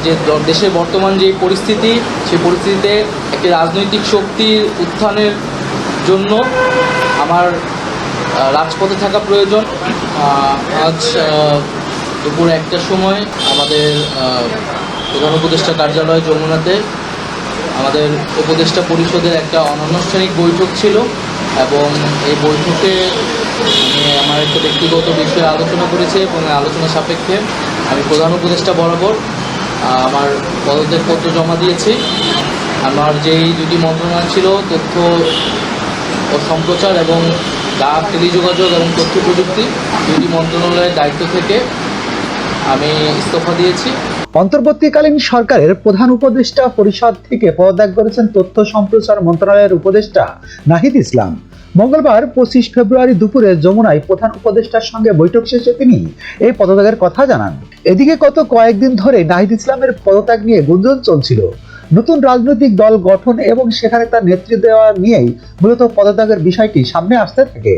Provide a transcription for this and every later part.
যে দেশের বর্তমান যে পরিস্থিতি, সেই পরিস্থিতিতে একটি রাজনৈতিক শক্তির উত্থানের জন্য আমার রাজপথে থাকা প্রয়োজন। আজ দুপুর 1টার সময় আমাদের প্রধান উপদেষ্টা কার্যালয় যমুনাতে আমাদের উপদেষ্টা পরিষদের একটা অনানুষ্ঠানিক বৈঠক ছিল এবং এই বৈঠকে আমি আমার একটা ব্যক্তিগত বিষয়ে আলোচনা করেছি এবং আলোচনা সাপেক্ষে আমি প্রধান উপদেষ্টা বরাবর আমার পদত্যাগপত্র জমা দিয়েছি। আমার যেই দুটি মন্ত্রণালয় ছিল, তথ্য ও সম্প্রচার এবং ডাক, টেলিযোগাযোগ এবং তথ্য প্রযুক্তি, দুটি মন্ত্রণালয়ের দায়িত্ব থেকে আমি ইস্তফা দিয়েছি। অন্তর্বর্তীকালীন সরকারের প্রধান উপদেষ্টা পরিষদ থেকে পদত্যাগ করেছেন তথ্য সম্প্রচার মন্ত্রণালয়ের উপদেষ্টা নাহিদ ইসলাম। মঙ্গলবার 25 ফেব্রুয়ারি দুপুরে যমুনায় প্রধান উপদেষ্টার সঙ্গে বৈঠক শেষে তিনি এই পদত্যাগের কথা জানান। এদিকে গত কয়েকদিন ধরে নাহিদ ইসলামের পদত্যাগ নিয়ে গুঞ্জন চলছিল। নতুন রাজনৈতিক দল গঠন এবং সেখানে তার নেতৃত্ব দেওয়া নিয়েই মূলত পদত্যাগের বিষয়টি সামনে আসতে থাকে।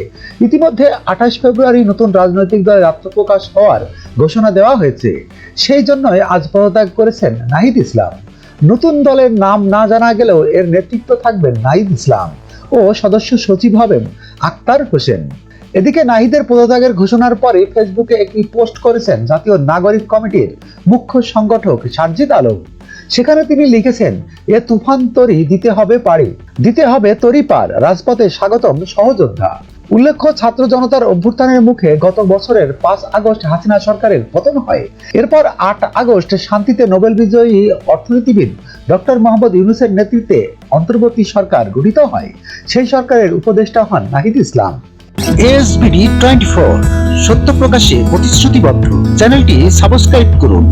ইতিমধ্যে 28 ফেব্রুয়ারি নতুন রাজনৈতিক দলের আত্মপ্রকাশ হওয়ার ঘোষণা দেওয়া হয়েছে। সেই জন্যই আজ পদত্যাগ করেছেন নাহিদ ইসলাম। নতুন দলের নাম না জানা গেলেও এর নেতৃত্ব থাকবেন নাহিদ ইসলাম ও সদস্য সচিব হবেন আক্তার হোসেন। এদিকে নাহিদের পদত্যাগের ঘোষণার পরে ফেসবুকে একটি পোস্ট করেছেন জাতীয় নাগরিক কমিটির মুখ্য সংগঠক সারজিদ আলম। সেখানে তিনি লিখেছেন, এ তুফান তরি দিতে হবে পারি, দিতে হবে তরি পার, রাজপথে স্বাগতম সহযোদ্ধা। উল্লেখ্য, ছাত্র জনতার অভ্যুত্থানের মুখে গত বছরের 5 আগস্ট হাসিনা সরকারের পতন হয়। এরপর 8 আগস্ট শান্তিতে নোবেল বিজয়ী অর্থনীতিবিদ ডক্টর মোহাম্মদ ইউনূসের নেতৃত্বে অন্তর্বর্তী সরকার গঠিত হয়। সেই সরকারের উপদেষ্টা হন নাহিদ ইসলাম। ASBD 24, সত্য প্রকাশে প্রতিশ্রুতিবদ্ধ। চ্যানেলটি সাবস্ক্রাইব করুন।